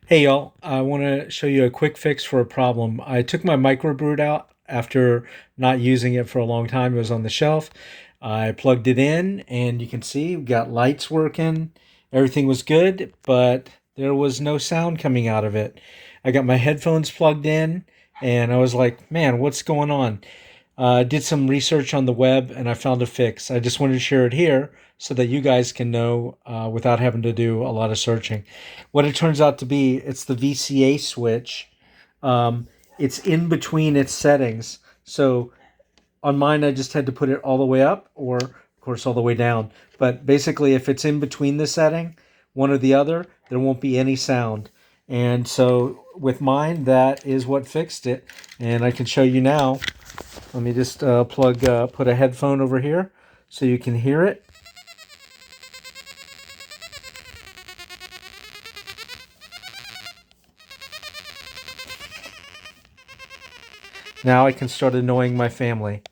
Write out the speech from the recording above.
Hey y'all, I want to show you a quick fix for a problem. I took my microbrute out after not using it for a long time. It was on the shelf. I plugged it in and you can see we got lights working. Everything was good, but there was no sound coming out of it. I got my headphones plugged in and I was like, man, what's going on? I did some research on the web and I found a fix. I just wanted to share it here so that you guys can know without having to do a lot of searching. What it turns out to be, it's the VCA switch. Um, it's in between its settings. So on mine, I just had to put it all the way up or, of course, all the way down. But basically, if it's in between the setting, one or the other, there won't be any sound. And so with mine, that is what fixed it. And I can show you now. Let me just put a headphone over here so you can hear it. Now I can start annoying my family.